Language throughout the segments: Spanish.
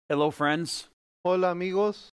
Hello, friends. Hola amigos,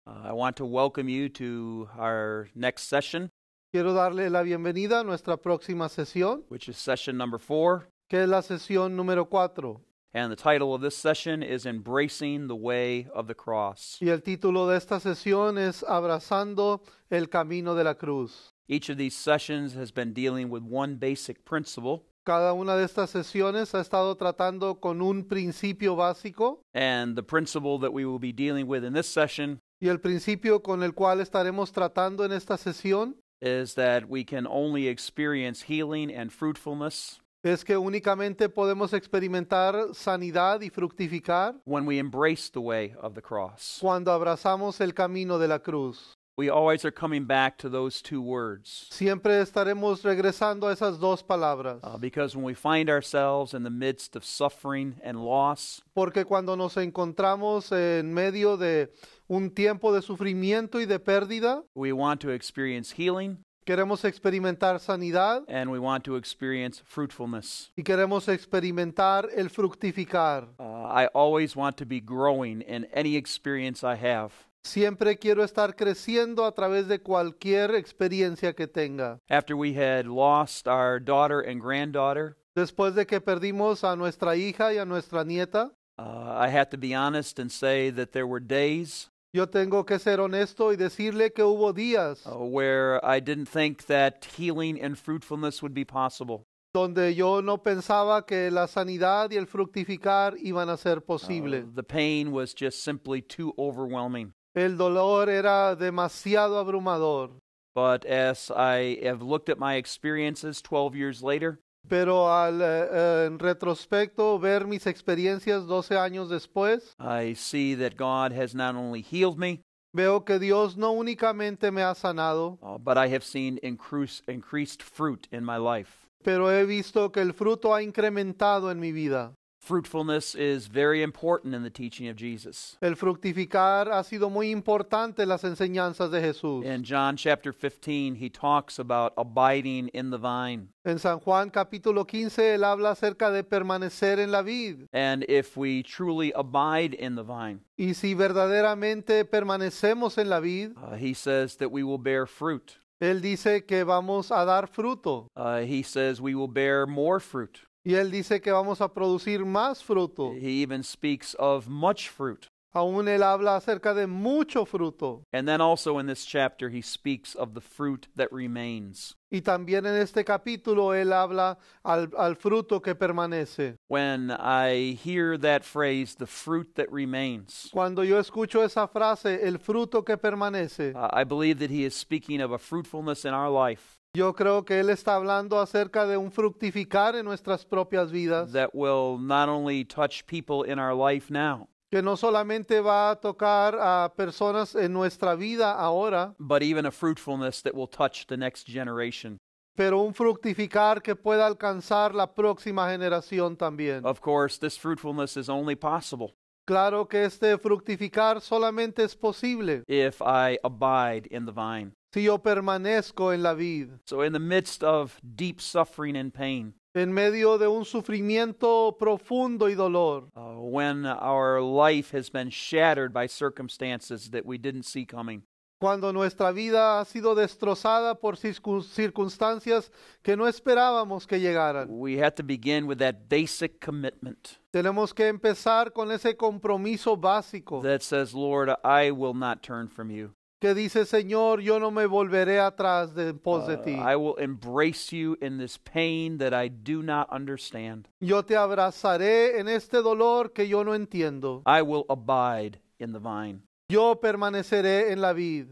I want to welcome you to our next session, quiero darle la bienvenida a nuestra próxima sesión, which is session number 4. que es la sesión número 4. And the title of this session is Embracing the Way of the Cross. Y el título de esta sesión es Abrazando el Camino de la Cruz. Each of these sessions has been dealing with one basic principle, Cada una de estas sesiones ha estado tratando con un principio básico, and the principle that we will be dealing with in this session y el principio con el cual estaremos tratando en esta sesión is that we can only experience healing and fruitfulness es que únicamente podemos experimentar sanidad y fructificar when we embrace the way of the cross. cuando abrazamos el camino de la cruz. We always are coming back to those two words. Siempre estaremos regresando a esas dos palabras. Because when we find ourselves in the midst of suffering and loss, Porque cuando nos encontramos en medio de un tiempo de sufrimiento y de pérdida, we want to experience healing queremos experimentar sanidad and we want to experience fruitfulness. y queremos experimentar el fructificar. I always want to be growing in any experience I have. Siempre quiero estar creciendo a través de cualquier experiencia que tenga. After we had lost our daughter and granddaughter, Después de que perdimos a nuestra hija y a nuestra nieta, I have to be honest and say that there were days yo tengo que ser honesto y decirle que hubo días where I didn't think that healing and fruitfulness would be possible. donde yo no pensaba que la sanidad y el fructificar iban a ser posible. The pain was just simply too overwhelming. El dolor era demasiado abrumador. But as I have looked at my experiences 12 years later, Pero al en retrospecto ver mis experiencias 12 años después, I see that God has not only healed me, veo que Dios no únicamente me ha sanado, but I have seen increased fruit in my life. pero he visto que el fruto ha incrementado en mi vida. Fruitfulness is very important in the teaching of Jesus. El fructificar ha sido muy importante en las enseñanzas de Jesús. In John chapter 15, he talks about abiding in the vine. En San Juan capítulo 15 él habla acerca de permanecer en la vid. And if we truly abide in the vine, Y si verdaderamente permanecemos en la vid, he says that we will bear fruit. él dice que vamos a dar fruto. He says we will bear more fruit. Y él dice que vamos a producir más fruto. He even speaks of much fruit. Aún él habla acerca de mucho fruto. And then also in this chapter, he speaks of the fruit that remains. Y también en este capítulo él habla al fruto que permanece. When I hear that phrase, the fruit that remains, Cuando yo escucho esa frase, el fruto que permanece, I believe that he is speaking of a fruitfulness in our life yo creo que él está hablando acerca de un fructificar en nuestras propias vidas, that will not only touch people in our life now, que no solamente va a tocar a personas en nuestra vida ahora, but even a fruitfulness that will touch the next generation. pero un fructificar que pueda alcanzar la próxima generación también. Of course, this fruitfulness is only possible Claro que este fructificar solamente es posible if I abide in the vine. si yo permanezco en la vid. So in the midst of deep suffering and pain, En medio de un sufrimiento profundo y dolor, when our life has been shattered by circumstances that we didn't see coming, cuando nuestra vida ha sido destrozada por circunstancias que no esperábamos que llegaran. we have to begin with that basic commitment Tenemos que empezar con ese compromiso básico that says, Lord, I will not turn from you. que dice, Señor, yo no me volveré atrás de pos de ti. I will embrace you in this pain that I do not understand. Yo te abrazaré en este dolor que yo no entiendo. I will abide in the vine. Yo permaneceré en la vid.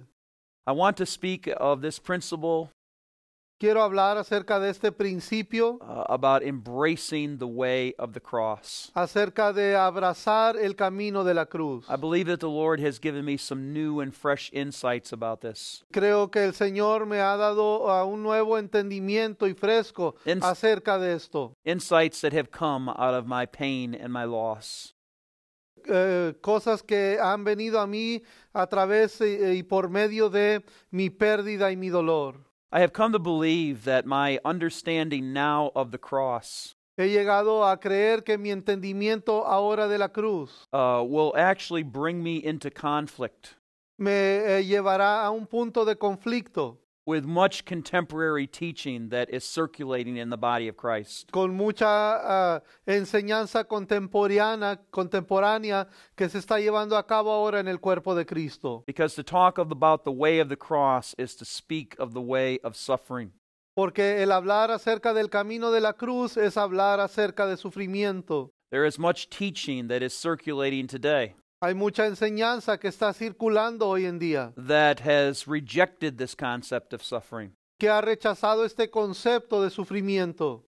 I want to speak of this principle Quiero hablar acerca de este principio, about embracing the way of the cross. acerca de abrazar el camino de la cruz. I believe that the Lord has given me some new and fresh insights about this. Creo que el Señor me ha dado un nuevo entendimiento y fresco acerca de esto. Insights that have come out of my pain and my loss. Cosas que han venido a mí a través y por medio de mi pérdida y mi dolor. I have come to believe that my understanding now of the cross He llegado a creer que mi entendimiento ahora de la cruz will actually bring me into conflict me llevará a un punto de conflicto with much contemporary teaching that is circulating in the body of Christ. con mucha enseñanza contemporánea que se está llevando a cabo ahora en el cuerpo de Cristo. Because to talk about the way of the cross is to speak of the way of suffering. Porque el hablar acerca del camino de la cruz es hablar acerca de sufrimiento. There is much teaching that is circulating today Hay mucha enseñanza que está circulando hoy en día that has rejected this concept of suffering. que ha rechazado este concepto de sufrimiento.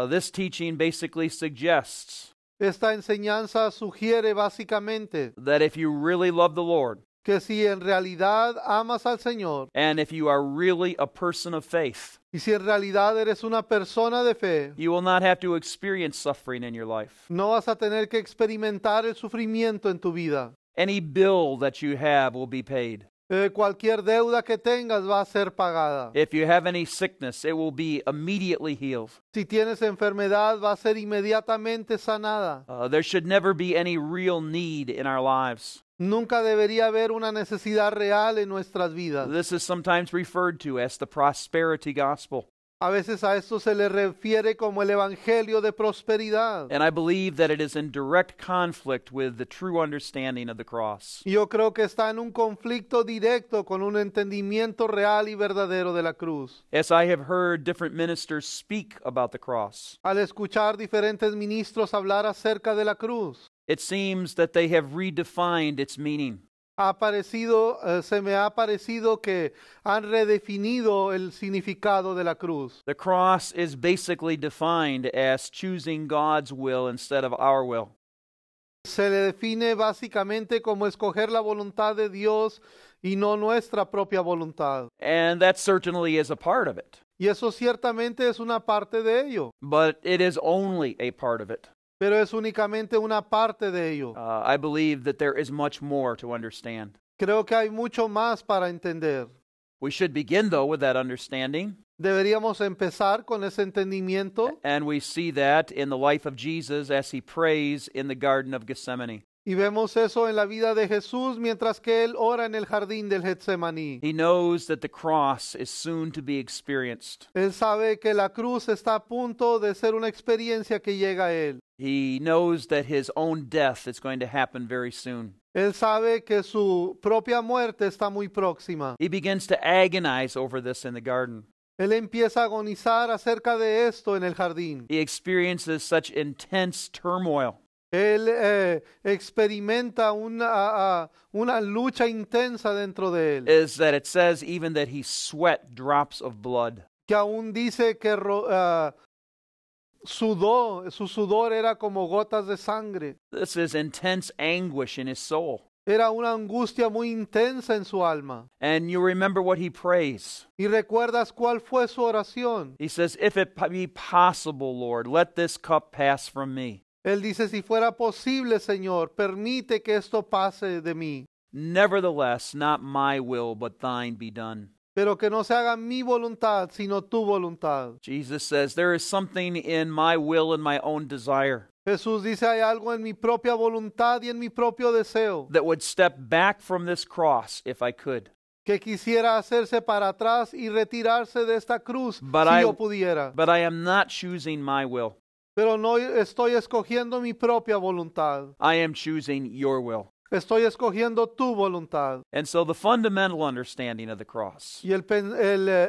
This teaching basically suggests Esta enseñanza sugiere básicamente that if you really love the Lord, que si en realidad amas al Señor and if you are really a person of faith, y si en realidad eres una persona de fe, you will not have to experience suffering in your life. no vas a tener que experimentar el sufrimiento en tu vida. Any bill that you have will be paid. Cualquier deuda que tengas va a ser pagada. If you have any sickness, it will be immediately healed. Si tienes enfermedad, va a ser inmediatamente sanada. There should never be any real need in our lives. Nunca debería haber una necesidad real en nuestras vidas. This is sometimes referred to as the prosperity gospel. A veces a esto se le refiere como el evangelio de prosperidad. And I believe that it is in direct conflict with the true understanding of the cross. Y yo creo que está en un conflicto directo con un entendimiento real y verdadero de la cruz. As I have heard different ministers speak about the cross, Al escuchar diferentes ministros hablar acerca de la cruz, it seems that they have redefined its meaning. se me ha parecido que han redefinido el significado de la cruz. The cross is basically defined as choosing God's will instead of our will. Se le define básicamente como escoger la voluntad de Dios y no nuestra propia voluntad. And that certainly is a part of it. Y eso ciertamente es una parte de ello, But it is only a part of it. pero es únicamente una parte de ello. I believe that there is much more to understand. Creo que hay mucho más para entender. We should begin, though, with that understanding. Deberíamos empezar con ese entendimiento And we see that in the life of Jesus as he prays in the Garden of Gethsemane. y vemos eso en la vida de Jesús mientras que él ora en el jardín del Getsemaní. He knows that the cross is soon to be experienced. Él sabe que la cruz está a punto de ser una experiencia que llega a él. He knows that his own death is going to happen very soon. Él sabe que su propia muerte está muy próxima. He begins to agonize over this in the garden. Él empieza a agonizar acerca de esto en el jardín. He experiences such intense turmoil. Él experimenta una lucha intensa dentro de él, Is that it says even that he sweat drops of blood. que aún dice que su sudor era como gotas de sangre. This is intense anguish in his soul. Era una angustia muy intensa en su alma. And you remember what he prays. ¿Y recuerdas cuál fue su oración? He says, if it be possible, Lord, let this cup pass from me. Él dice, si fuera posible, Señor, permite que esto pase de mí, Nevertheless, not my will, but thine be done. pero que no se haga mi voluntad, sino tu voluntad. Jesus says, there is something in my will and my own desire Jesús dice, hay algo en mi propia voluntad y en mi propio deseo that would step back from this cross if I could. que quisiera hacerse para atrás y retirarse de esta cruz But si yo pudiera. But I am not choosing my will. Pero no estoy escogiendo mi propia voluntad. I am choosing your will. Estoy escogiendo tu voluntad. And so the fundamental understanding of the cross Y el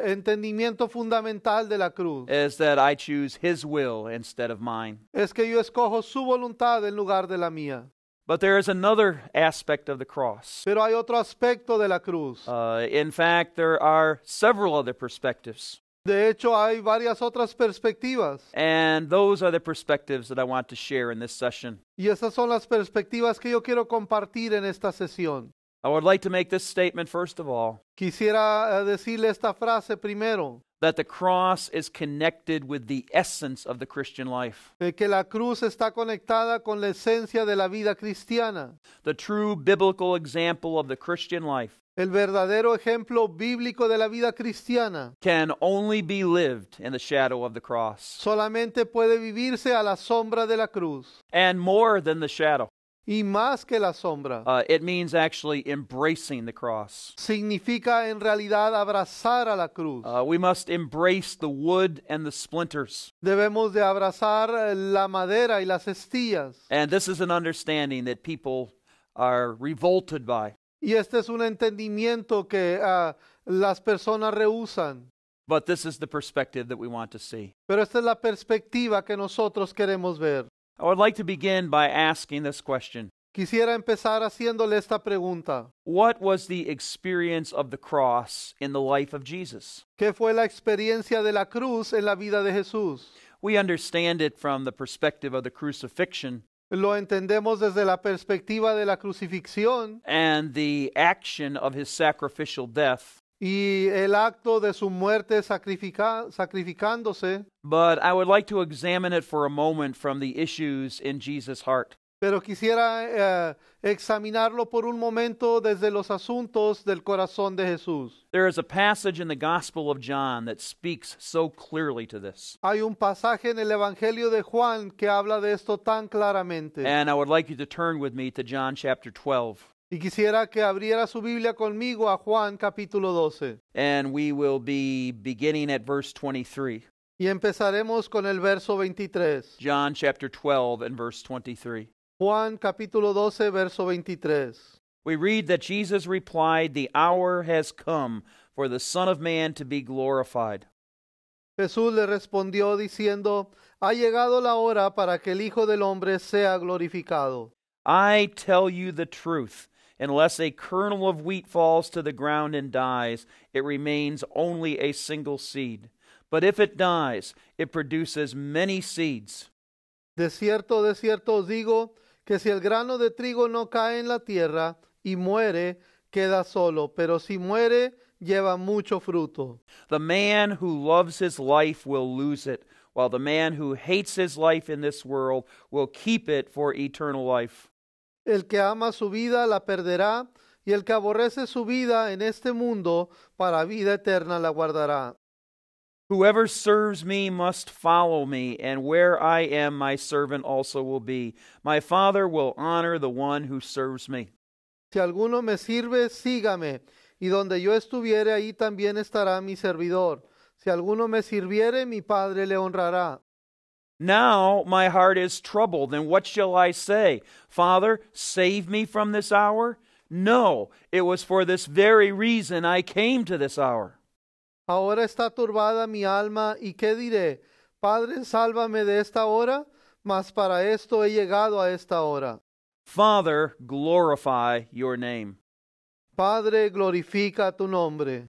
entendimiento fundamental de la cruz is that I choose his will instead of mine. es que yo escojo su voluntad en lugar de la mía. But there is another aspect of the cross. Pero hay otro aspecto de la cruz. In fact, there are several other perspectives. De hecho, hay varias otras perspectivas. And those are the perspectives that I want to share in this session. Y esas son las perspectivas que yo quiero compartir en esta sesión. I would like to make this statement, first of all, Quisiera decirle esta frase primero, that the cross is connected with the essence of the Christian life. que la cruz está conectada con la esencia de la vida cristiana. The true biblical example of the Christian life El verdadero ejemplo bíblico de la vida cristiana can only be lived in the shadow of the cross. solamente puede vivirse a la sombra de la cruz. And more than the shadow. Y más que la sombra. It means actually embracing the cross. Significa en realidad abrazar a la cruz. We must embrace the wood and the splinters. Debemos de abrazar la madera y las estillas. And this is an understanding that people are revolted by. Y este es un entendimiento que las personas rehúsan. But this is the perspective that we want to see. Pero esta es la perspectiva que nosotros queremos ver. I would like to begin by asking this question. Quisiera empezar haciéndole esta pregunta. What was the experience of the cross in the life of Jesus? ¿Qué fue la experiencia de la cruz en la vida de Jesús? We understand it from the perspective of the crucifixion Lo entendemos desde la perspectiva de la crucifixión and the action of his sacrificial death. y el acto de su muerte sacrificándose. But I would like to examine it for a moment from the issues in Jesus' heart. Pero quisiera examinarlo por un momento desde los asuntos del corazón de Jesús. There is a passage in the Gospel of John that speaks so clearly to this. Hay un pasaje en el Evangelio de Juan que habla de esto tan claramente. And I would like you to turn with me to John chapter 12. Y quisiera que abriera su Biblia conmigo a Juan capítulo 12. And we will be beginning at verse 23. Y empezaremos con el verso 23. John chapter 12 and verse 23. Juan capítulo 12, verso 23. We read that Jesus replied, "The hour has come for the Son of Man to be glorified." Jesús le respondió diciendo, ha llegado la hora para que el Hijo del Hombre sea glorificado. I tell you the truth. Unless a kernel of wheat falls to the ground and dies, it remains only a single seed. But if it dies, it produces many seeds. De cierto os digo, que si el grano de trigo no cae en la tierra y muere, queda solo, pero si muere, lleva mucho fruto. The man who loves his life will lose it, while the man who hates his life in this world will keep it for eternal life. El que ama su vida la perderá, y el que aborrece su vida en este mundo, para vida eterna la guardará. Whoever serves me must follow me, and where I am, my servant also will be. My Father will honor the one who serves me. Si alguno me sirve, sígame, y donde yo estuviere, ahí también estará mi servidor. Si alguno me sirviere, mi Padre le honrará. Now my heart is troubled, and what shall I say? Father, save me from this hour? No, it was for this very reason I came to this hour. Ahora está turbada mi alma, ¿y qué diré? Padre, sálvame de esta hora, mas para esto he llegado a esta hora. Father, glorify your name. Padre, glorifica tu nombre.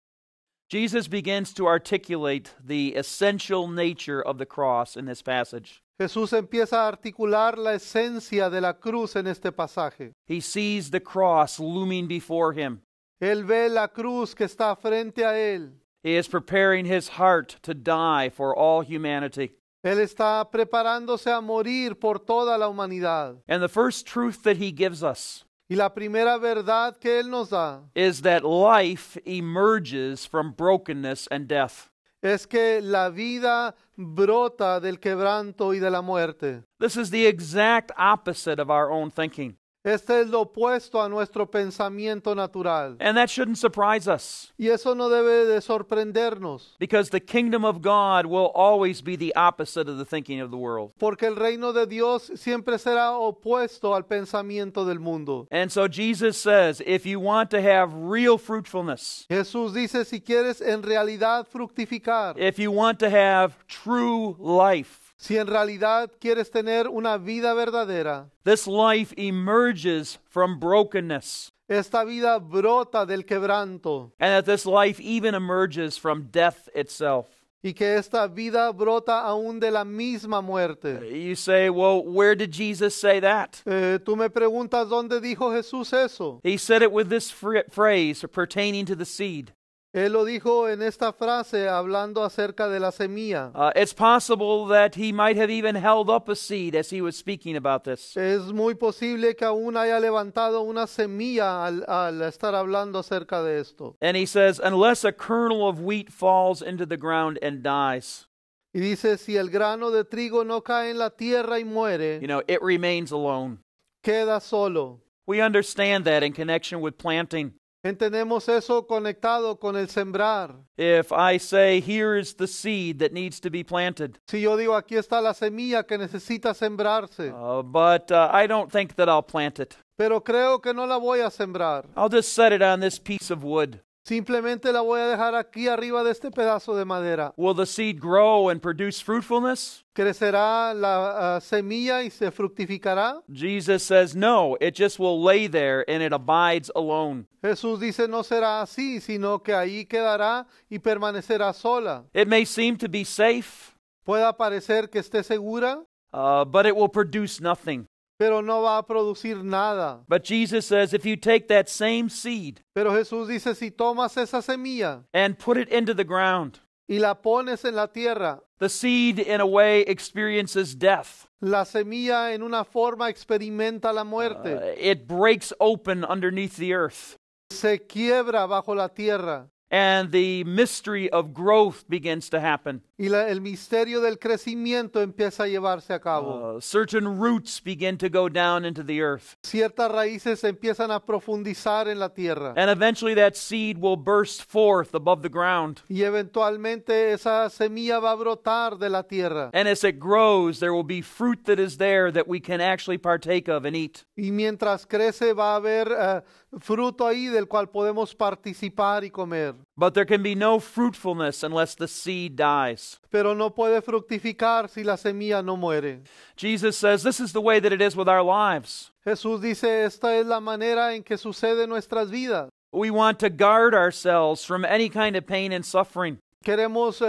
Jesus begins to articulate the essential nature of the cross in this passage. Jesús empieza a articular la esencia de la cruz en este pasaje. He sees the cross looming before him. Él ve la cruz que está frente a él. He is preparing his heart to die for all humanity. Él está preparándose a morir por toda la humanidad. And the first truth that he gives us Y la primera verdad que Él nos da is that life emerges from brokenness and death. es que la vida brota del quebranto y de la muerte. This is the exact opposite of our own thinking. Este es lo opuesto a nuestro pensamiento natural. And that shouldn't surprise us, Y eso no debe de sorprendernos, because the kingdom of God will always be the opposite of the thinking of the world. porque el reino de Dios siempre será opuesto al pensamiento del mundo. And so Jesus says, if you want to have real fruitfulness, Jesús dice, si quieres en realidad fructificar, if you want to have true life, si en realidad quieres tener una vida verdadera, this life emerges from brokenness, esta vida brota del quebranto and that this life even emerges from death itself. y que esta vida brota aún de la misma muerte. You say, well, where did Jesus say that? Tú me preguntas dónde dijo Jesús eso. He said it with this phrase pertaining to the seed. Él lo dijo en esta frase hablando acerca de la semilla. It's possible that he might have even held up a seed as he was speaking about this. Es muy posible que aún haya levantado una semilla al estar hablando acerca de esto. And he says, unless a kernel of wheat falls into the ground and dies, Y dice, si el grano de trigo no cae en la tierra y muere, it remains alone. queda solo. We understand that in connection with planting. Entendemos eso conectado con el sembrar. If I say, here is the seed that needs to be planted, Si yo digo, aquí está la semilla que necesita sembrarse, but I don't think that I'll plant it. pero creo que no la voy a sembrar. I'll just set it on this piece of wood. Simplemente la voy a dejar aquí arriba de este pedazo de madera. Will the seed grow and produce fruitfulness? ¿Crecerá la semilla y se fructificará? Jesus says, no, it just will lay there and it abides alone. Jesús dice, no será así, sino que ahí quedará y permanecerá sola. It may seem to be safe, Puede parecer que esté segura, but it will produce nothing. pero no va a producir nada. But Jesus says, if you take that same seed Pero Jesús dice, si tomas esa semilla and put it into the ground, y la pones en la tierra, the seed in a way experiences death. la semilla en una forma experimenta la muerte. It breaks open underneath the earth. Se quiebra bajo la tierra. And the mystery of growth begins to happen. Y el misterio del crecimiento empieza a llevarse a cabo. Certain roots begin to go down into the earth. Ciertas raíces empiezan a profundizar en la tierra. And eventually that seed will burst forth above the ground. Y eventualmente esa semilla va a brotar de la tierra. And as it grows, there will be fruit that is there that we can actually partake of and eat. Y mientras crece va a haber fruto ahí del cual podemos participar y comer. But there can be no fruitfulness unless the seed dies. Pero no puede fructificar si la semilla no muere. Jesus says this is the way that it is with our lives. Jesús dice, esta es la manera en que sucede en nuestras vidas. We want to guard ourselves from any kind of pain and suffering. Queremos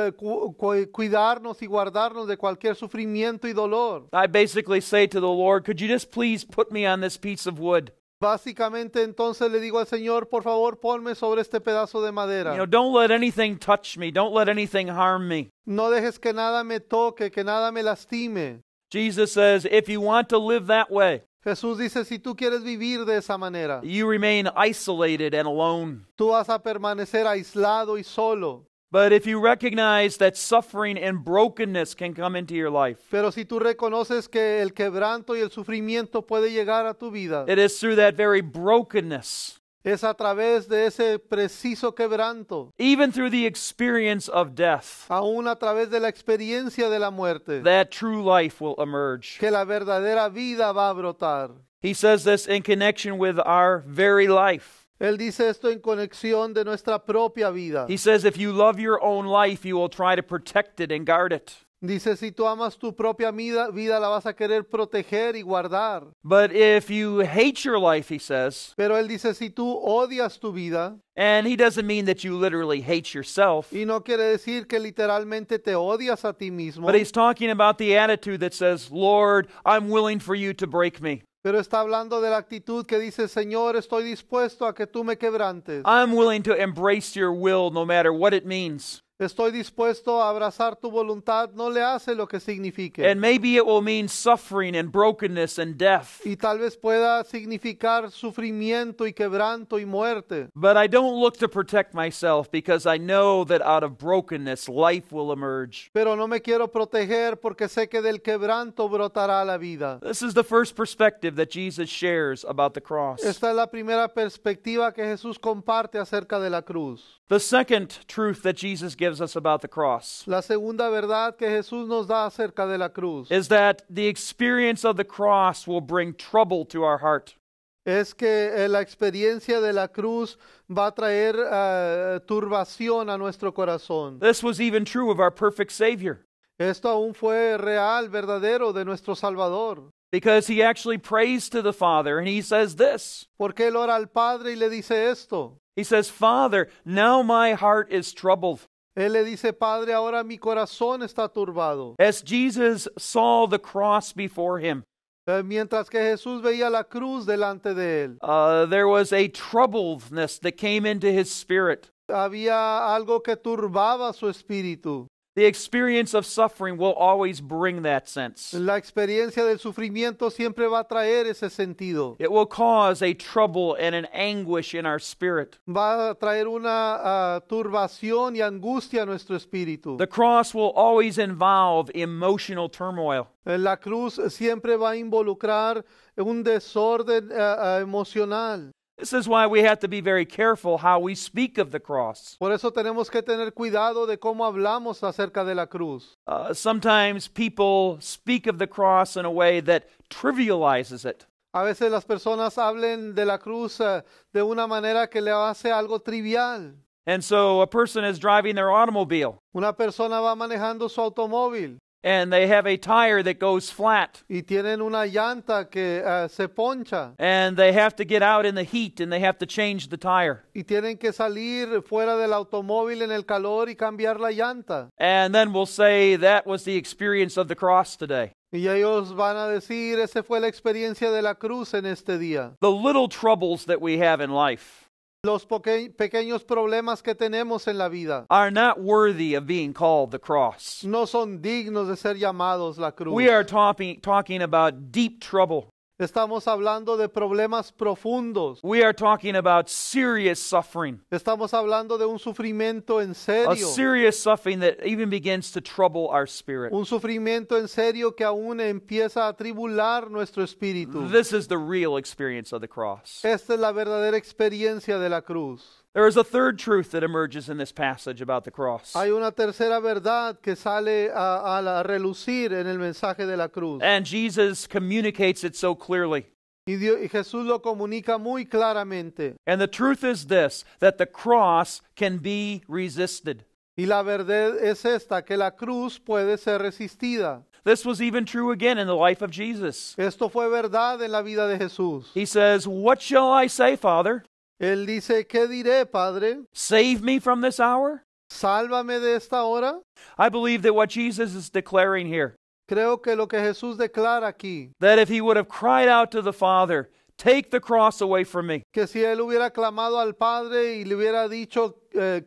cuidarnos y guardarnos de cualquier sufrimiento y dolor. I basically say to the Lord, could you just please put me on this piece of wood? Básicamente entonces le digo al Señor, por favor, ponme sobre este pedazo de madera. Don't let anything touch me. Don't let anything harm me. No dejes que nada me toque, que nada me lastime. Jesus says, if you want to live that way, Jesús dice, si tú quieres vivir de esa manera, you remain isolated and alone. tú vas a permanecer aislado y solo. But if you recognize that suffering and brokenness can come into your life, Pero si tú reconoces que el quebranto y el sufrimiento puede llegar a tu vida, it is through that very brokenness, es a través de ese preciso quebranto, even through the experience of death, aún a través de la experiencia de la muerte, that true life will emerge. que la verdadera vida va a brotar. He says this in connection with our very life. Él dice esto en conexión de nuestra propia vida. He says if you love your own life, you will try to protect it and guard it. Dice, si tú amas tu propia vida la vas a querer proteger y guardar. But if you hate your life, he says, Pero él dice, si tú odias tu vida, and he doesn't mean that you literally hate yourself, y no quiere decir que literalmente te odias a ti mismo, but he's talking about the attitude that says, Lord, I'm willing for you to break me. pero está hablando de la actitud que dice, Señor, estoy dispuesto a que tú me quebrantes. I'm willing to embrace your will no matter what it means. Estoy dispuesto a abrazar tu voluntad, no le hace lo que signifique. And maybe it will mean suffering and brokenness and death. Y tal vez pueda significar sufrimiento y quebranto y muerte. But I don't look to protect myself because I know that out of brokenness, life will emerge. Pero no me quiero proteger porque sé que del quebranto brotará la vida. This is the first perspective that Jesus shares about the cross. Esta es la primera perspectiva que Jesús comparte acerca de la cruz. The second truth that Jesus gives us about the cross La segunda verdad que Jesús nos da acerca de la cruz is that the experience of the cross will bring trouble to our heart. es que la experiencia de la cruz va a traer turbación a nuestro corazón. This was even true of our perfect Savior, Esto aún fue real, verdadero de nuestro Salvador. because he actually prays to the Father and he says this. Porque él ora al Padre y le dice esto. He says, Father, now my heart is troubled. Él le dice, Padre, ahora mi corazón está turbado. As Jesus saw the cross before him, Mientras que Jesús veía la cruz delante de él, there was a troubledness that came into his spirit. Había algo que turbaba su espíritu. The experience of suffering will always bring that sense. La experiencia del sufrimiento siempre va a traer ese sentido. It will cause a trouble and an anguish in our spirit. Va a traer una turbación y angustia a nuestro espíritu. The cross will always involve emotional turmoil. La cruz siempre va a involucrar un desorden emocional. This is why we have to be very careful how we speak of the cross. Por eso tenemos que tener cuidado de cómo hablamos acerca de la cruz. Sometimes people speak of the cross in a way that trivializes it. A veces las personas hablan de la cruz de una manera que le hace algo trivial. And so a person is driving their automobile Una persona va manejando su automóvil and they have a tire that goes flat y tienen una llanta que se poncha and they have to get out in the heat and they have to change the tire. y tienen que salir fuera del automóvil en el calor y cambiar la llanta. And then we'll say that was the experience of the cross today. Y ellos van a decir, esa fue la experiencia de la cruz en este día. The little troubles that we have in life Los pequeños problemas que tenemos en la vida are not worthy of being called the cross. no son dignos de ser llamados la cruz. We are talking about deep trouble. Estamos hablando de problemas profundos. We are talking about serious suffering. Estamos hablando de un sufrimiento en A serio. serious suffering that even begins to trouble our spirit. Un sufrimiento en serio que aún empieza a tribular nuestro espíritu. This is the real experience of the cross. Esta es la verdadera experiencia de la cruz. There is a third truth that emerges in this passage about the cross. Hay una tercera verdad que sale a relucir en el mensaje de la cruz. And Jesus communicates it so clearly. Y Jesús lo comunica muy claramente. And the truth is this, that the cross can be resisted. Y la verdad es esta, que la cruz puede ser resistida. This was even true again in the life of Jesus. Esto fue verdad en la vida de Jesús. He says, "What shall I say, Father? Él dice, ¿qué diré, Padre? Save me from this hour?" Sálvame de esta hora. I believe that what Jesus is declaring here, Creo que lo que Jesús declara aquí, that if he would have cried out to the Father, "Take the cross away from me," que si él hubiera clamado al Padre y le hubiera dicho,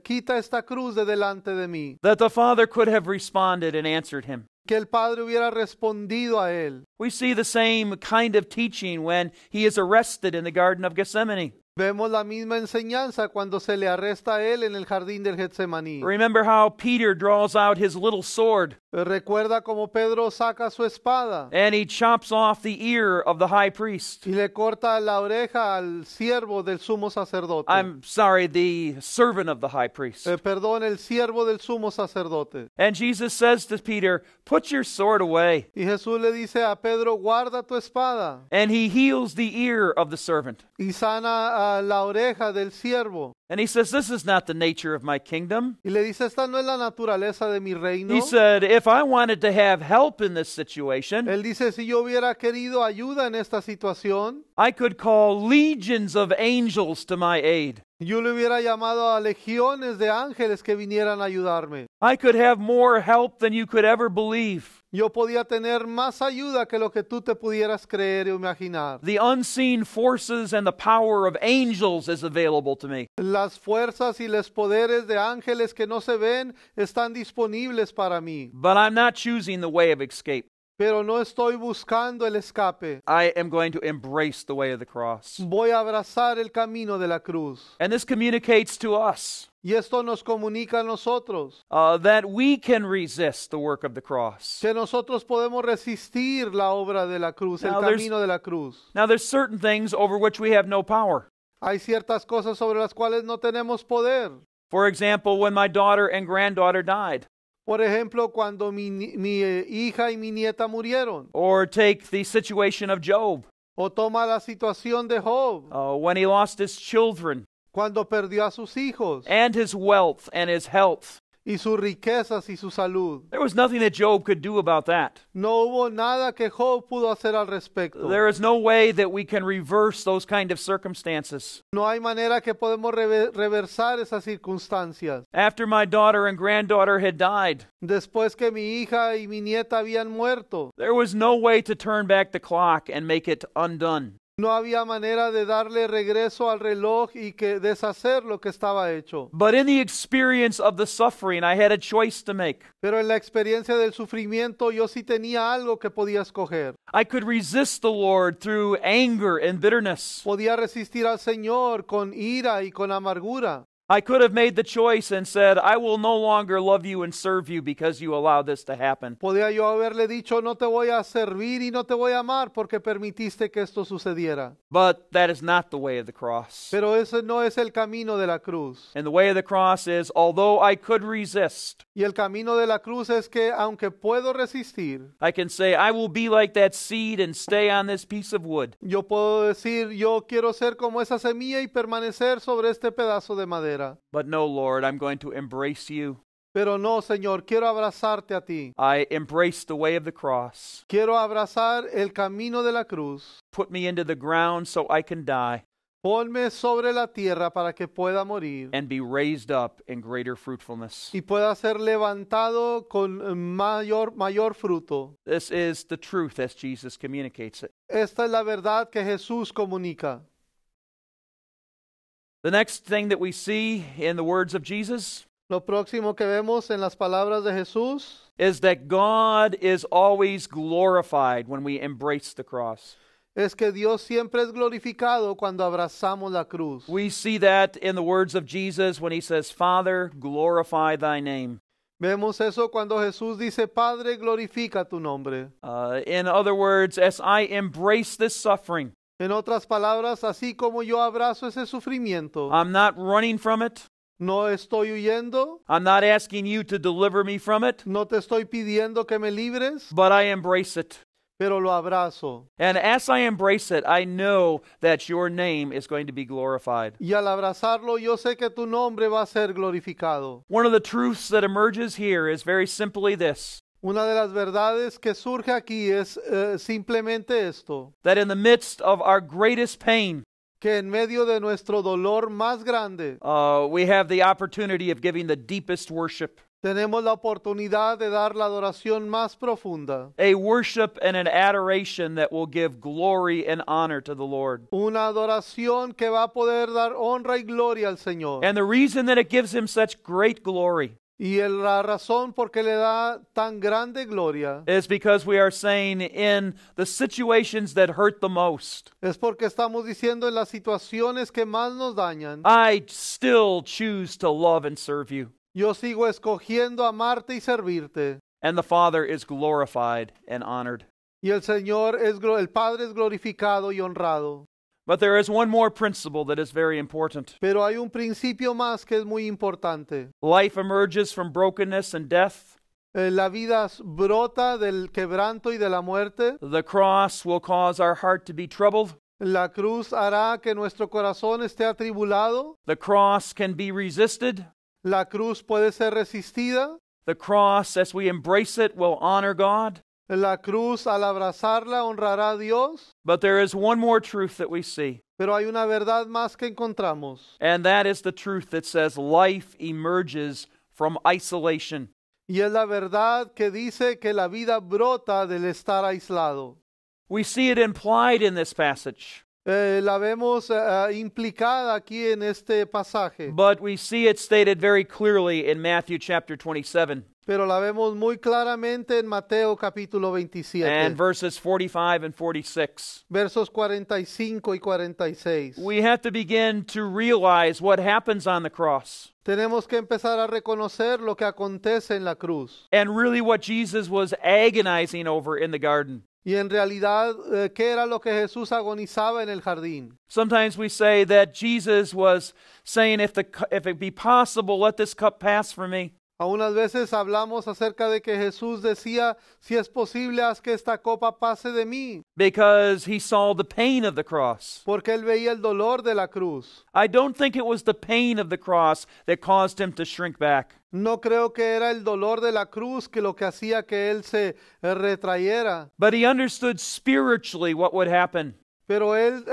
quita esta cruz de delante de mí, that the Father could have responded and answered him. que el Padre hubiera respondido a él. We see the same kind of teaching when he is arrested in the Garden of Gethsemane. Vemos la misma enseñanza cuando se le arresta a él en el jardín del Getsemaní. Remember how Peter draws out his little sword Recuerda como Pedro saca su espada and he chops off the ear of the high priest. y le corta la oreja al siervo del sumo sacerdote. I'm sorry, the servant of the high priest. Perdón, el siervo del sumo sacerdote. And Jesus says to Peter, "Put your sword away." Y Jesús le dice a Pedro, guarda tu espada. And he heals the ear of the servant. Y sana la oreja del siervo. And he says, "This is not the nature of my kingdom." Y le dice, esta no es la naturaleza de mi reino. He said, "If I wanted to have help in this situation, Él dice, si yo hubiera querido ayuda en esta situación, I could call legions of angels to my aid. yo le hubiera llamado a legiones de ángeles que vinieran a ayudarme. I could have more help than you could ever believe." Yo podía tener más ayuda que lo que tú te pudieras creer o imaginar. The unseen forces and the power of angels is available to me. Las fuerzas y los poderes de ángeles que no se ven están disponibles para mí. But I'm not choosing the way of escape. Pero no estoy buscando el escape. I am going to embrace the way of the cross. Voy a abrazar el camino de la cruz. And this communicates to us Y esto nos comunica a nosotros that we can resist the work of the cross. que nosotros podemos resistir la obra de la cruz, Now, el there's- camino de la cruz. Now, there's certain things over which we have no power. Hay ciertas cosas sobre las cuales no tenemos poder. For example, when my daughter and granddaughter died, Por ejemplo, cuando mi hija y mi nieta murieron. or take the situation of Job, O toma la situación de Job, when he lost his children cuando perdió a sus hijos and his wealth and his health. y sus riquezas y su salud. There was nothing that Job could do about that. No hubo nada que Job pudo hacer al respecto. There is no way that we can reverse those kind of circumstances. No hay manera que podemos reversar esas circunstancias. After my daughter and granddaughter had died, Después que mi hija y mi nieta habían muerto, there was no way to turn back the clock and make it undone. No había manera de darle regreso al reloj y que deshacer lo que estaba hecho. But in the experience of the suffering, I had a choice to make. Pero en la experiencia del sufrimiento yo sí tenía algo que podía escoger. I could resist the Lord through anger and bitterness. Podía resistir al Señor con ira y con amargura. I could have made the choice and said, I will no longer love you and serve you because you allowed this to happen. Podía yo haberle dicho, no te voy a servir y no te voy a amar porque permitiste que esto sucediera. But that is not the way of the cross. Pero ese no es el camino de la cruz. And the way of the cross is, although I could resist, Y el camino de la cruz es que aunque puedo resistir, I can say, I will be like that seed and stay on this piece of wood. yo puedo decir, yo quiero ser como esa semilla y permanecer sobre este pedazo de madera. But no, Lord, I'm going to embrace you. Pero no, Señor, quiero abrazarte a ti. I embrace the way of the cross. Quiero abrazar el camino de la cruz. Put me into the ground so I can die Ponme sobre la tierra para que pueda morir and be raised up in greater fruitfulness. y pueda ser levantado con mayor fruto. This is the truth as Jesus communicates it. Esta es la verdad que Jesús comunica. The next thing that we see in the words of Jesus Lo próximo que vemos en las palabras de Jesús is that God is always glorified when we embrace the cross. es que Dios siempre es glorificado cuando abrazamos la cruz. We see that in the words of Jesus when he says, Father, glorify thy name. Vemos eso cuando Jesús dice, Padre, glorifica tu nombre. In other words, as I embrace this suffering, En otras palabras, así como yo abrazo ese sufrimiento, I'm not running from it. no estoy huyendo, I'm not asking you to deliver me from it, no te estoy pidiendo que me libres, but I embrace it. pero lo abrazo. And as I embrace it, I know that your name is going to be glorified. Y al abrazarlo, yo sé que tu nombre va a ser glorificado. One of the truths that emerges here is very simply this, Una de las verdades que surge aquí es simplemente esto, that in the midst of our greatest pain, que en medio de nuestro dolor más grande, we have the opportunity of giving the deepest worship. tenemos la oportunidad de dar la adoración más profunda. A worship and an adoration that will give glory and honor to the Lord. Una adoración que va a poder dar honra y gloria al Señor. And the reason that it gives him such great glory Y la razón por qué le da tan grande gloria is because we are saying in the situations that hurt the most, es porque estamos diciendo en las situaciones que más nos dañan, I still choose to love and serve you. yo sigo escogiendo amarte y servirte. And the Father is glorified and honored. Y el Padre es glorificado y honrado. But there is one more principle that is very important. Pero hay un principio más que es muy importante. Life emerges from brokenness and death. La vida brota del quebranto y de la muerte. The cross will cause our heart to be troubled. La cruz hará que nuestro corazón esté atribulado. The cross can be resisted. La cruz puede ser resistida. The cross, as we embrace it, will honor God. La cruz, al abrazarla, honrará a Dios. But there is one more truth that we see. Pero hay una verdad más que encontramos. And that is the truth that says life emerges from isolation. Y es la verdad que dice que la vida brota del estar aislado. We see it implied in this passage. La vemos implicada aquí en este pasaje. But we see it stated very clearly in Matthew chapter 27. Pero la vemos muy claramente en Mateo capítulo 27. And verses 45 and 46. Versos 45 y 46. We have to begin to realize what happens on the cross. Tenemos que empezar a reconocer lo que acontece en la cruz. And really what Jesus was agonizing over in the garden. Y en realidad, ¿qué era lo que Jesús agonizaba en el jardín? Sometimes we say that Jesus was saying, if it be possible, let this cup pass from me. Algunas veces hablamos acerca de que Jesús decía, si es posible, haz que esta copa pase de mí. Because he saw the pain of the cross. Porque él veía el dolor de la cruz. I don't think it was the pain of the cross that caused him to shrink back. No creo que era el dolor de la cruz que lo que hacía que él se retrayera. But he understood spiritually what would happen. Pero él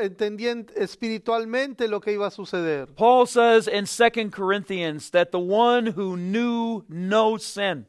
entendía espiritualmente lo que iba a suceder. Paul says in 2 Corinthians that the one who knew no sin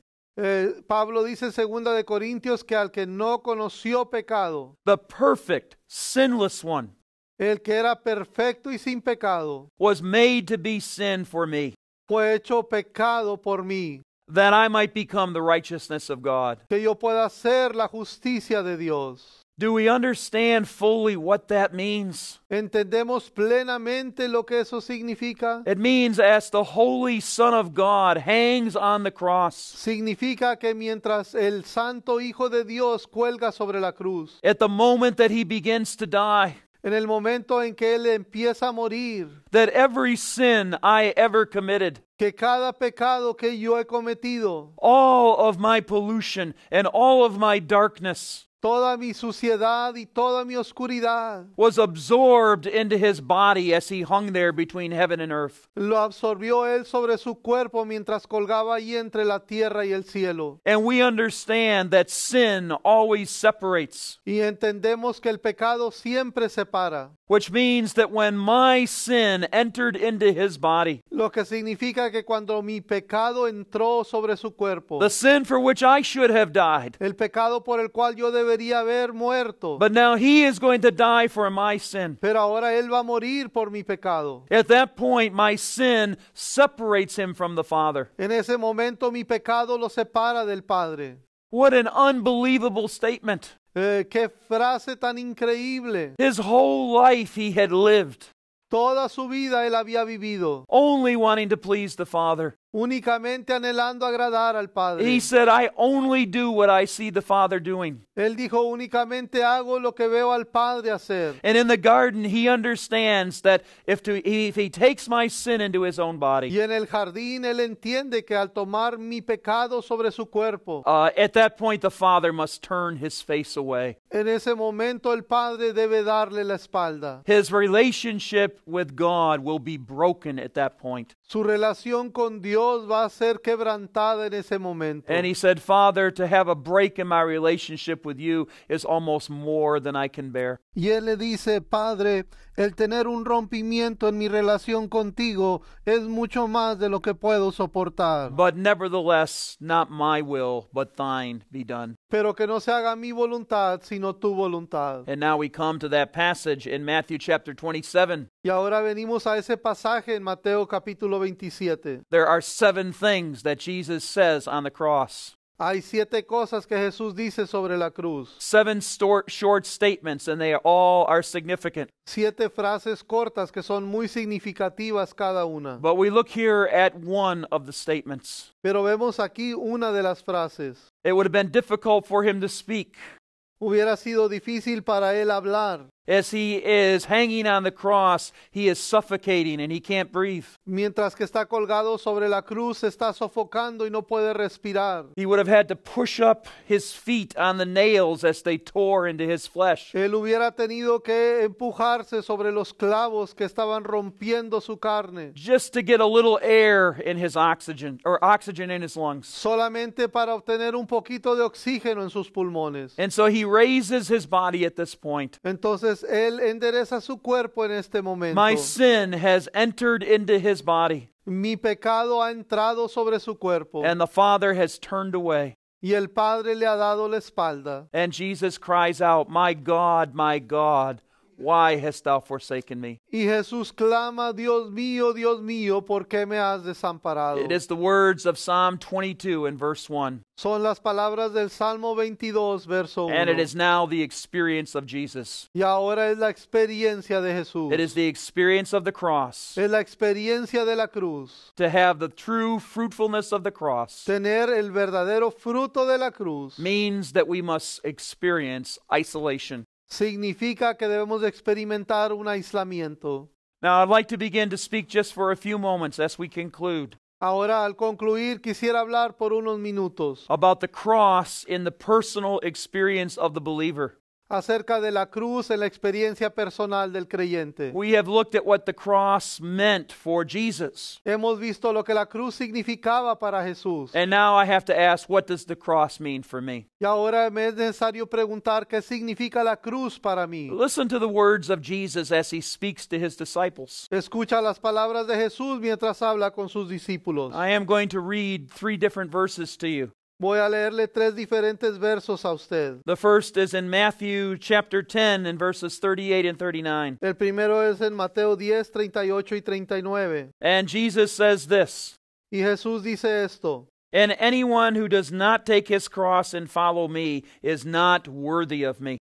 Pablo dice en 2 de Corintios que al que no conoció pecado, the perfect, sinless one, el que era perfecto y sin pecado, was made to be sin for me, fue hecho pecado por mí, that I might become the righteousness of God. que yo pueda ser la justicia de Dios. Do we understand fully what that means? ¿Entendemos plenamente lo que eso significa? It means as the Holy Son of God hangs on the cross, Significa que mientras el Santo Hijo de Dios cuelga sobre la cruz, at the moment that he begins to die, en el momento en que Él empieza a morir, that every sin I ever committed, que cada pecado que yo he cometido, all of my pollution and all of my darkness, toda mi suciedad y toda mi oscuridad, was absorbed into his body as he hung there between heaven and earth. lo absorbió Él sobre su cuerpo mientras colgaba allí entre la tierra y el cielo. And we understand that sin always separates, Y entendemos que el pecado siempre separa, which means that when my sin entered into his body, lo que significa que cuando mi pecado entró sobre su cuerpo, the sin for which I should have died, el pecado por el cual yo debería haber muerto, but now he is going to die for my sin. pero ahora Él va a morir por mi pecado. At that point, my sin separates him from the Father. En ese momento mi pecado lo separa del Padre. What an unbelievable statement. Qué frase tan increíble. His whole life he had lived, Toda su vida Él había vivido, only wanting to please the Father. únicamente anhelando agradar al Padre. He said, I only do what I see the Father doing. Él dijo, únicamente hago lo que veo al Padre hacer. And in the garden, he understands that if he takes my sin into his own body, Y en el jardín Él entiende que al tomar mi pecado sobre su cuerpo, at that point the Father must turn his face away. en ese momento el Padre debe darle la espalda. His relationship with God will be broken at that point. Su relación con Dios va a ser quebrantada en ese momento. And he said, Father, to have a break in my relationship with you is almost more than I can bear. Y Él le dice, Padre, el tener un rompimiento en mi relación contigo es mucho más de lo que puedo soportar. But nevertheless, not my will, but thine be done. Pero que no se haga mi voluntad, sino tu voluntad. And now we come to that passage in Matthew chapter 27. Y ahora venimos a ese pasaje en Mateo capítulo 27. There are 7 things that Jesus says on the cross. Hay 7 cosas que Jesús dice sobre la cruz. 7 short statements, and they all are significant. 7 frases cortas que son muy significativas cada una. But we look here at one of the statements. Pero vemos aquí una de las frases. It would have been difficult for him to speak. Hubiera sido difícil para él hablar. As he is hanging on the cross, he is suffocating and he can't breathe. Mientras que está colgado sobre la cruz, se está sofocando y no puede respirar. He would have had to push up his feet on the nails as they tore into his flesh. Él hubiera tenido que empujarse sobre los clavos que estaban rompiendo su carne, Just to get a little air in his oxygen, or oxygen in his lungs. solamente para obtener un poquito de oxígeno en sus pulmones. And so he raises his body at this point. Entonces él endereza su cuerpo en este momento. My sin has entered into his body, Mi pecado ha entrado sobre su cuerpo and the Father has turned away. y el Padre le ha dado la espalda. And Jesus cries out, my God, why hast thou forsaken me? Y Jesús clama, Dios mío, ¿por qué me has desamparado? It is the words of Psalm 22 in verse 1. Son las palabras del Salmo 22, verso 1. And it is now the experience of Jesus. Y ahora es la experiencia de Jesús. It is the experience of the cross. Es la experiencia de la cruz. To have the true fruitfulness of the cross Tener el verdadero fruto de la cruz means that we must experience isolation. significa que debemos experimentar un aislamiento. Now, I'd like to begin to speak just for a few moments as we conclude Ahora, al concluir, quisiera hablar por unos minutos about the cross in the personal experience of the believer. acerca de la cruz en la experiencia personal del creyente. We have looked at what the cross meant for Jesus. Hemos visto lo que la cruz significaba para Jesús. And now I have to ask, what does the cross mean for me? Y ahora me es necesario preguntar qué significa la cruz para mí. Listen to the words of Jesus as he speaks to his disciples. Escucha las palabras de Jesús mientras habla con sus discípulos. I am going to read 3 different verses to you. Voy a leerle tres diferentes versos a usted. The first is in Matthew chapter 10 and verses 38 and 39. El primero es en Mateo 10, 38 y 39. And Jesus says this, Y Jesús dice esto: "And anyone who does not take his cross and follow me is not worthy of me.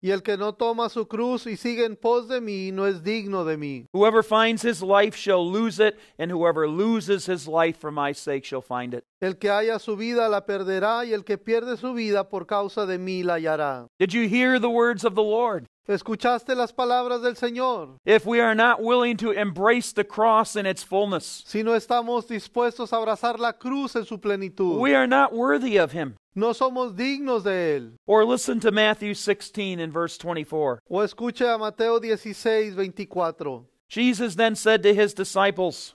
Y el que no toma su cruz y sigue en pos de mí no es digno de mí. Whoever finds his life shall lose it, and whoever loses his life for my sake shall find it." El que haya su vida la perderá, y el que pierde su vida por causa de mí la hallará. Did you hear the words of the Lord? ¿Escuchaste las palabras del Señor? If we are not willing to embrace the cross in its fullness, Si no estamos dispuestos a abrazar la cruz en su plenitud, we are not worthy of him. no somos dignos de Él. Or listen to Matthew 16 and verse 24. O escuche a Mateo 16, 24. Jesus then said to his disciples,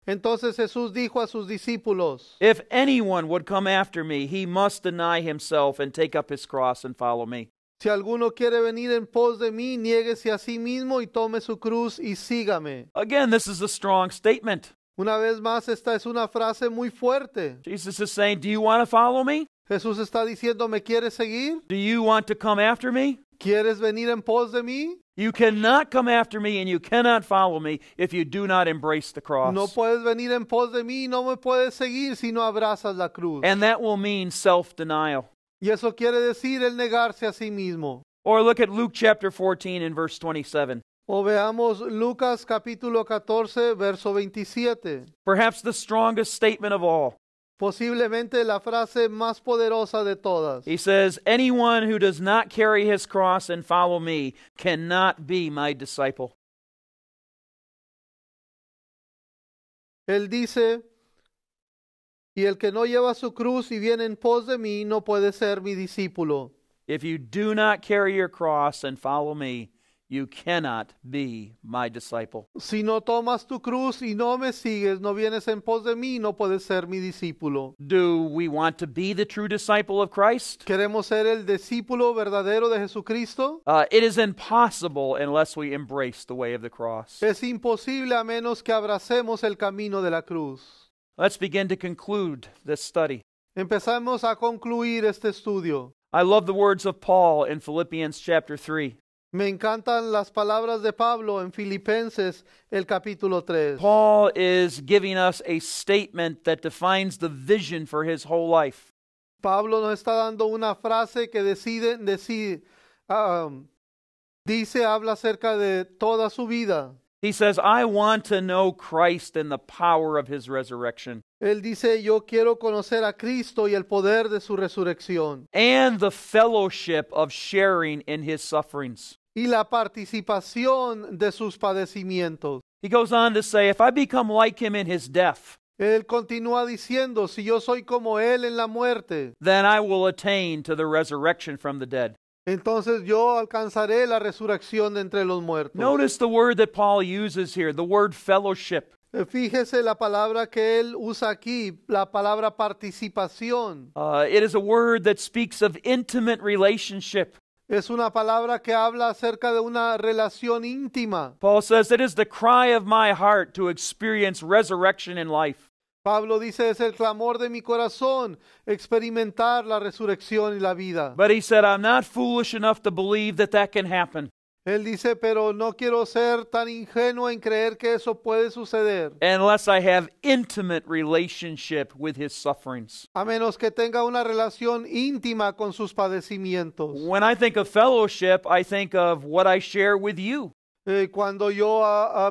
Entonces Jesús dijo a sus discípulos: "If anyone would come after me, he must deny himself and take up his cross and follow me." Si alguno quiere venir en pos de mí, niéguese a sí mismo y tome su cruz y sígame. Again, this is a strong statement. Una vez más, esta es una frase muy fuerte. Jesus is saying, do you want to follow me? Jesús está diciendo: ¿me quieres seguir? Do you want to come after me? ¿Quieres venir en pos de mí? You cannot come after me and you cannot follow me if you do not embrace the cross. No puedes venir en pos de mí, no me puedes seguir si no abrazas la cruz. And that will mean self-denial. Y eso quiere decir el negarse a sí mismo. Or look at Luke chapter 14 and verse 27. O veamos Lucas capítulo 14, verso 27. Perhaps the strongest statement of all. Posiblemente la frase más poderosa de todas. He says, "Anyone who does not carry his cross and follow me cannot be my disciple." Él dice: y el que no lleva su cruz y viene en pos de mí no puede ser mi discípulo. If you do not carry your cross and follow me, you cannot be my disciple. Si no tomas tu cruz y no me sigues, no vienes en pos de mí, no puedes ser mi discípulo. Do we want to be the true disciple of Christ? ¿Queremos ser el discípulo verdadero de Jesucristo? It is impossible unless we embrace the way of the cross. Es imposible a menos que abracemos el camino de la cruz. Let's begin to conclude this study. Empezamos a concluir este estudio. I love the words of Paul in Philippians chapter 3. Me encantan las palabras de Pablo en Filipenses, el capítulo 3. Paul is giving us a statement that defines the vision for his whole life. Pablo nos está dando una frase que dice, habla acerca de toda su vida. He says, "I want to know Christ and the power of his resurrection, Él dice: yo quiero conocer a Cristo y el poder de su resurrección, and the fellowship of sharing in his sufferings." y la participación de sus padecimientos. He goes on to say, "If I become like him in his death, Él continúa diciendo: si yo soy como Él en la muerte, then I will attain to the resurrection from the dead." entonces yo alcanzaré la resurrección de entre los muertos. Notice the word that Paul uses here, the word fellowship. Fíjese la palabra que él usa aquí, la palabra participación. It is a word that speaks of intimate relationship. Es una palabra que habla acerca de una relación íntima. Paul says, "It is the cry of my heart to experience resurrection in life." Pablo dice: es el clamor de mi corazón experimentar la resurrección y la vida. But he said, "I'm not foolish enough to believe that that can happen Él dice: pero no quiero ser tan ingenuo en creer que eso puede suceder, unless I have intimate relationship with his sufferings." a menos que tenga una relación íntima con sus padecimientos. When I think of fellowship, I think of what I share with you. Cuando yo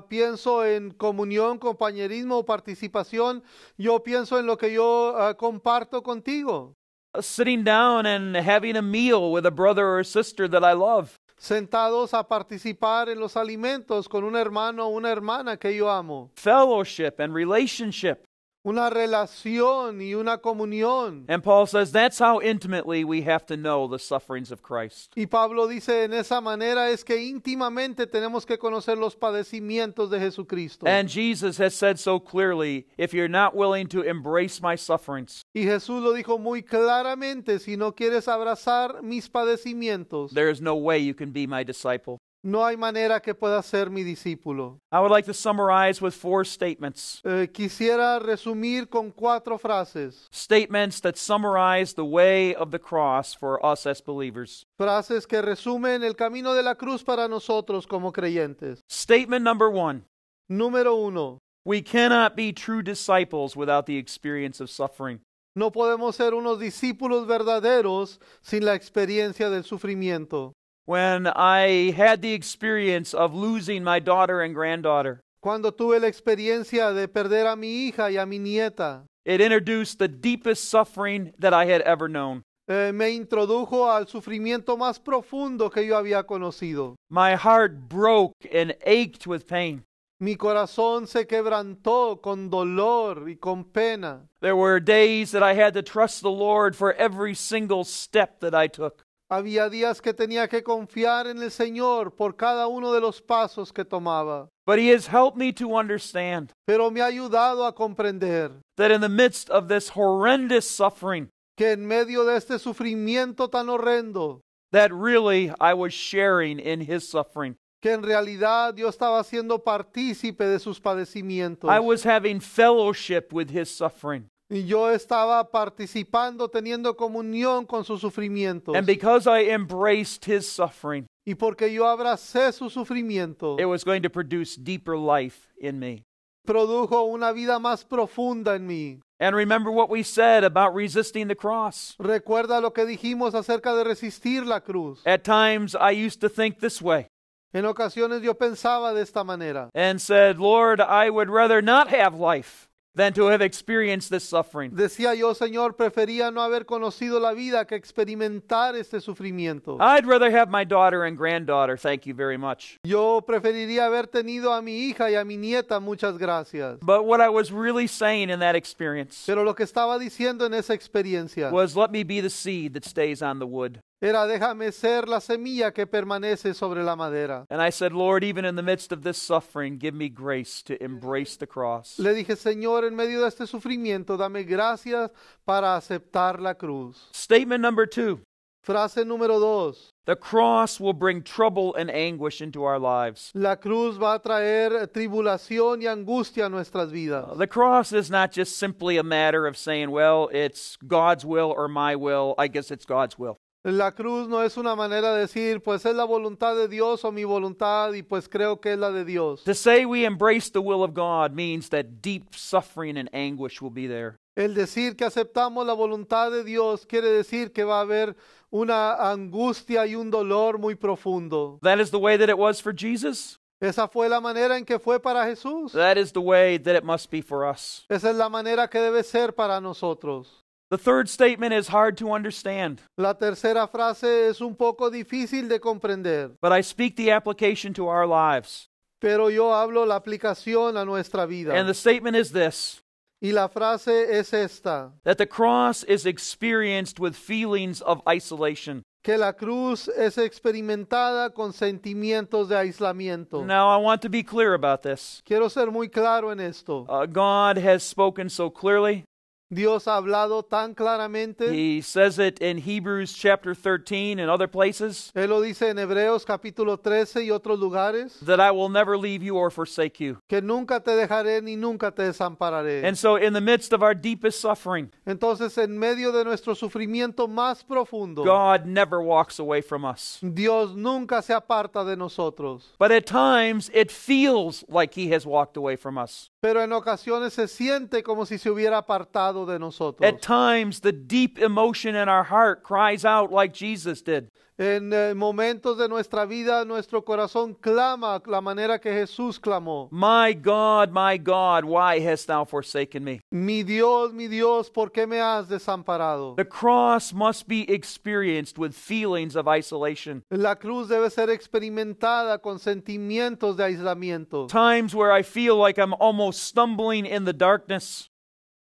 pienso en comunión, compañerismo o participación, yo pienso en lo que yo comparto contigo. Sitting down and having a meal with a brother or a sister that I love. Sentados a participar en los alimentos con un hermano o una hermana que yo amo. Fellowship and relationship. Una relación y una comunión. And Paul says that's how intimately we have to know the sufferings of Christ. Y Pablo dice: en esa manera es que íntimamente tenemos que conocer los padecimientos de Jesucristo. And Jesus has said so clearly, if you're not willing to embrace my sufferings, Y Jesús lo dijo muy claramente: si no quieres abrazar mis padecimientos, there is no way you can be my disciple. no hay manera que pueda ser mi discípulo. I would like to summarize with 4 statements. Quisiera resumir con 4 frases. Statements that summarize the way of the cross for us as believers. Frases que resumen el camino de la cruz para nosotros como creyentes. Statement number 1. Número 1. We cannot be true disciples without the experience of suffering. No podemos ser unos discípulos verdaderos sin la experiencia del sufrimiento. When I had the experience of losing my daughter and granddaughter, Cuando tuve la experiencia de perder a mi hija y a mi nieta, it introduced the deepest suffering that I had ever known. me introdujo al sufrimiento más profundo que yo había conocido. My heart broke and ached with pain. Mi corazón se quebrantó con dolor y con pena. There were days that I had to trust the Lord for every single step that I took. Había días que tenía que confiar en el Señor por cada uno de los pasos que tomaba. But He has helped me to understand Pero me ha ayudado a comprender that in the midst of this horrendous suffering, que en medio de este sufrimiento tan horrendo, that really I was sharing in His suffering. que en realidad yo estaba siendo partícipe de sus padecimientos. I was having fellowship with His suffering. Y yo estaba participando, teniendo comunión con sus sufrimientos. And because I embraced His suffering, Y porque yo abracé su sufrimiento, it was going to produce deeper life in me. produjo una vida más profunda en mí. And remember what we said about resisting the cross. Recuerda lo que dijimos acerca de resistir la cruz. At times I used to think this way En ocasiones yo pensaba de esta manera. and said, Lord, I would rather not have life than to have experienced this suffering. Decía yo, Señor, prefería no haber conocido la vida que experimentar este sufrimiento. I'd rather have my daughter and granddaughter, thank you very much. Yo preferiría haber tenido a mi hija y a mi nieta, muchas gracias. But what I was really saying in that experience Pero lo que estaba diciendo en esa experiencia was, let me be the seed that stays on the wood. era déjame ser la semilla que permanece sobre la madera. And I said, Lord, even in the midst of this suffering, give me grace to embrace the cross. Le dije, Señor, en medio de este sufrimiento, dame gracias para aceptar la cruz. Statement number 2. Frase número 2. The cross will bring trouble and anguish into our lives. La cruz va a traer tribulación y angustia a nuestras vidas. The cross is not just simply a matter of saying, well, it's God's will or my will. I guess it's God's will. La cruz no es una manera de decir, pues es la voluntad de Dios o mi voluntad y pues creo que es la de Dios. To say we embrace the will of God means that deep suffering and anguish will be there. El decir que aceptamos la voluntad de Dios quiere decir que va a haber una angustia y un dolor muy profundo. That is the way that it was for Jesus. Esa fue la manera en que fue para Jesús. That is the way that it must be for us. Esa es la manera que debe ser para nosotros. The third statement is hard to understand, La tercera frase es un poco difícil de comprender, but I speak the application to our lives. pero yo hablo la aplicación a nuestra vida. And the statement is this, Y la frase es esta, that the cross is experienced with feelings of isolation. que la cruz es experimentada con sentimientos de aislamiento. Now, I want to be clear about this. Quiero ser muy claro en esto. God has spoken so clearly. Dios ha hablado tan claramente. He says it in Hebrews chapter 13 and other places, Él lo dice en Hebreos capítulo 13 y otros lugares, that I will never leave you or forsake you. que nunca te dejaré ni nunca te desampararé. And so in the midst of our deepest suffering, Entonces, en medio de nuestro sufrimiento más profundo, God never walks away from us. Dios nunca se aparta de nosotros. But at times it feels like He has walked away from us. Pero en ocasiones se siente como si se hubiera apartado de nosotros. At times the deep emotion in our heart cries out like Jesus did. En momentos de nuestra vida, nuestro corazón clama la manera que Jesús clamó. My God, why hast thou forsaken me? Mi Dios, ¿por qué me has desamparado? The cross must be experienced with feelings of isolation. La cruz debe ser experimentada con sentimientos de aislamiento. Times where I feel like I'm almost stumbling in the darkness.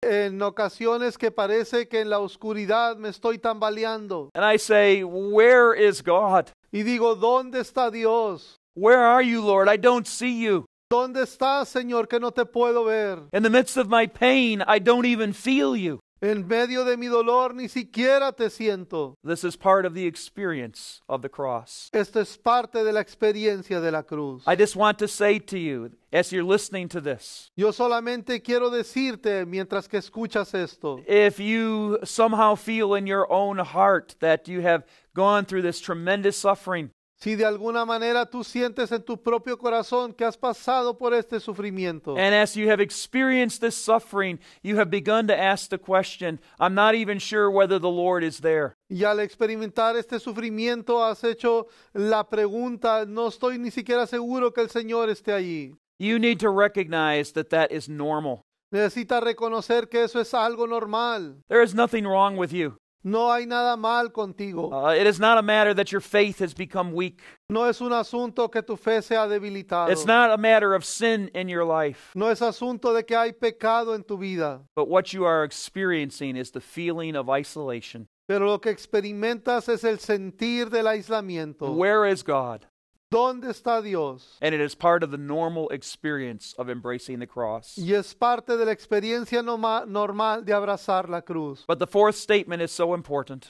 En ocasiones que parece que en la oscuridad me estoy tambaleando. And I say, where is God? Y digo, ¿dónde está Dios? Where are you, Lord? I don't see you. ¿Dónde estás, Señor, que no te puedo ver? In the midst of my pain, I don't even feel you. En medio de mi dolor ni siquiera te siento. This is part of the experience of the cross. Esto es parte de la experiencia de la cruz. I just want to say to you, as you're listening to this, Yo solamente quiero decirte mientras que escuchas esto. if you somehow feel in your own heart that you have gone through this tremendous suffering, Si de alguna manera tú sientes en tu propio corazón que has pasado por este sufrimiento, and as you have experienced this suffering, you have begun to ask the question, I'm not even sure whether the Lord is there. y al experimentar este sufrimiento has hecho la pregunta, no estoy ni siquiera seguro que el Señor esté allí. You need to recognize that that is normal. Necesitas reconocer que eso es algo normal. There is nothing wrong with you. No hay nada mal contigo. It is not a matter that your faith has become weak. No es un asunto que tu fe sea debilitado. It's not a matter of sin in your life. No es asunto de que hay pecado en tu vida. But what you are experiencing is the feeling of isolation. Pero lo que experimentas es el sentir del aislamiento. Where is God? ¿Dónde está Dios? And it is part of the normal experience of embracing the cross. Y es parte de la experiencia normal de abrazar la cruz. But the fourth statement is so important.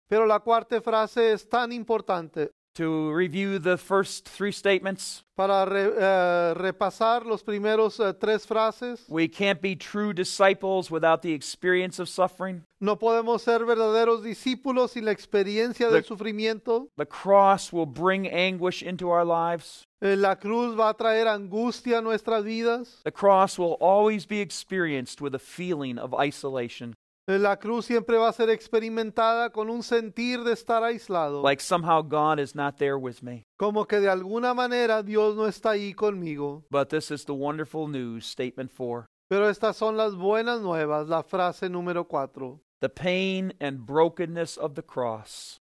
Pero la cuarta frase es tan importante. To review the first three statements, Para repasar los primeros tres frases, we can't be true disciples without the experience of suffering. no podemos ser verdaderos discípulos sin la experiencia del sufrimiento. The cross will bring anguish into our lives. La cruz va a traer angustia a nuestras vidas. The cross will always be experienced with a feeling of isolation, La cruz siempre va a ser experimentada con un sentir de estar aislado. like somehow God is not there with me. Como que de alguna manera Dios no está ahí conmigo. But this is the wonderful news, statement 4. Pero estas son las buenas nuevas, la frase número 4. The pain and brokenness of the cross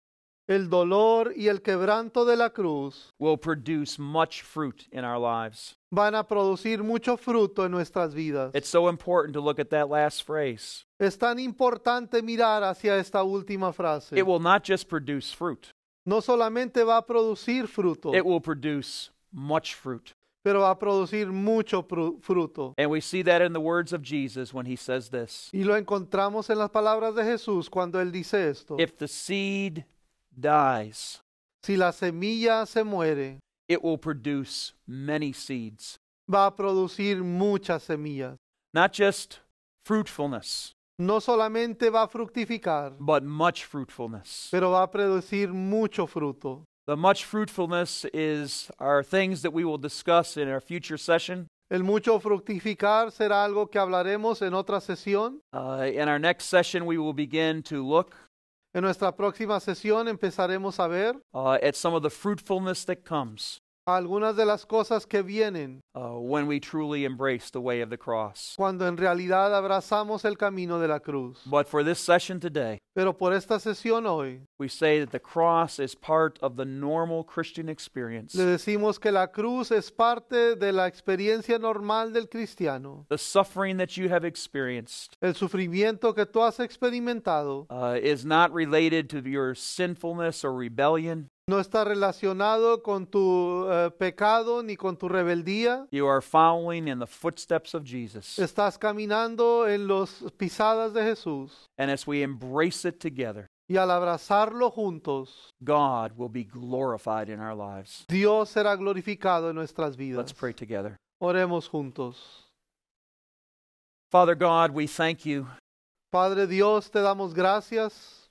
El dolor y el quebranto de la cruz will produce much fruit in our lives. van a producir mucho fruto en nuestras vidas. It's so important to look at that last phrase. Es tan importante mirar hacia esta última frase. It will not just produce fruit, No solamente va a producir fruto, it will produce much fruit. pero va a producir mucho fruto. And we see that in the words of Jesus when he says this. Y lo encontramos en las palabras de Jesús cuando Él dice esto. If the seed dies, Si la semilla se muere, it will produce many seeds. va a producir muchas semillas. Not just fruitfulness, No solamente va a fructificar, but much fruitfulness. pero va a producir mucho fruto. The much fruitfulness are things that we will discuss in our future session. El mucho fructificar será algo que hablaremos en otra sesión. In our next session, we will begin to look En nuestra próxima sesión empezaremos a ver at some of the fruitfulness that comes algunas de las cosas que vienen when we truly embrace the way of the cross. cuando en realidad abrazamos el camino de la cruz. But for this session today, Pero por esta sesión hoy we say that the cross is part of the normal Christian experience. le decimos que la cruz es parte de la experiencia normal del cristiano. The suffering that you have experienced El sufrimiento que tú has experimentado is not related to your sinfulness or rebellion. no está relacionado con tu pecado ni con tu rebeldía. You are following in the footsteps of Jesus. Estás caminando en las pisadas de Jesús. And as we embrace it together, Y al abrazarlo juntos, God will be glorified in our lives. Dios será glorificado en nuestras vidas. Let's pray together. Oremos juntos. Father God, we thank you Padre Dios, te damos gracias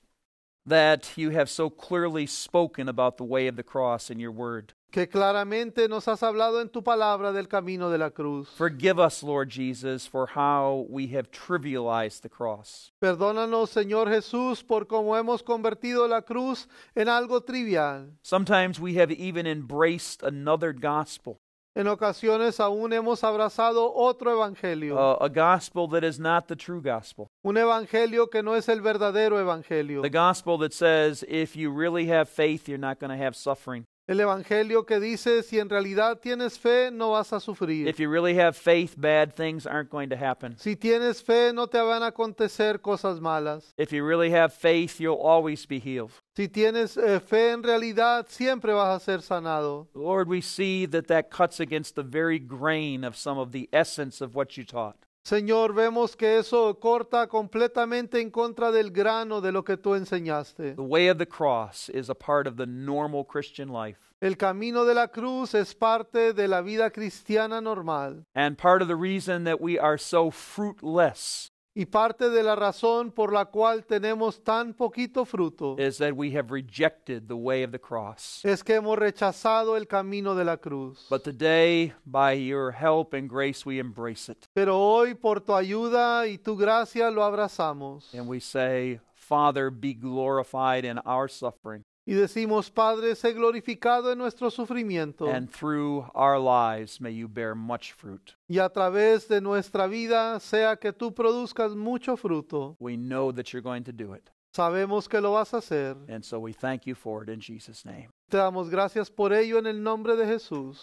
that you have so clearly spoken about the way of the cross in your word. que claramente nos has hablado en tu palabra del camino de la cruz. Forgive us, Lord Jesus, for how we have trivialized the cross. Perdónanos, Señor Jesús, por cómo hemos convertido la cruz en algo trivial. Sometimes we have even embraced another gospel, En ocasiones aún hemos abrazado otro evangelio. a gospel that is not the true gospel. Un evangelio que no es el verdadero evangelio. The gospel that says if you really have faith, you're not going to have suffering. El evangelio que dice, si en realidad tienes fe, no vas a sufrir. If you really have faith, bad things aren't going to happen. Si tienes fe, no te van a acontecer cosas malas. If you really have faith, you'll always be healed. Si tienes fe en realidad, siempre vas a ser sanado. Lord, we see that cuts against the very grain of some of the essence of what you taught. Señor, vemos que eso corta completamente en contra del grano de lo que tú enseñaste. The way of the cross is a part of the normal Christian life. El camino de la cruz es parte de la vida cristiana normal And part of the reason that we are so fruitless y parte de la razón por la cual tenemos tan poquito fruto is that we have rejected the way of the cross. es que hemos rechazado el camino de la cruz. But today, by your help and grace, we embrace it. Pero hoy por tu ayuda y tu gracia lo abrazamos And we say, Father, be glorified in our suffering. y decimos, Padre, sé glorificado en nuestro sufrimiento And through our lives, may you bear much fruit. y a través de nuestra vida sea que tú produzcas mucho fruto. We know that you're going to do it. Sabemos que lo vas a hacer. And so we thank you for it in Jesus' name. Te damos gracias por ello en el nombre de Jesús.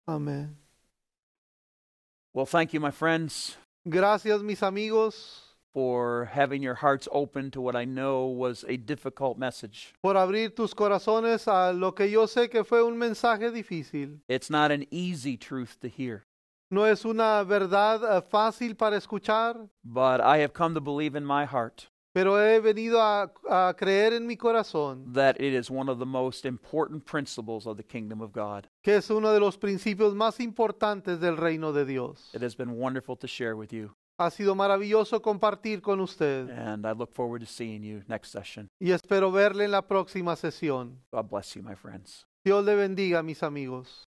Amén. Well, thank you, my friends, Gracias, mis amigos, for having your hearts open to what I know was a difficult message. por abrir tus corazones a lo que yo sé que fue un mensaje difícil. It's not an easy truth to hear, No es una verdad fácil para escuchar, but I have come to believe in my heart pero he venido a creer en mi corazón that it is one of the most important principles of the kingdom of God. que es uno de los principios más importantes del reino de Dios. It has been wonderful to share with you, Ha sido maravilloso compartir con usted and I look forward to seeing you next session. y espero verle en la próxima sesión. God bless you, my friends. Dios le bendiga, mis amigos.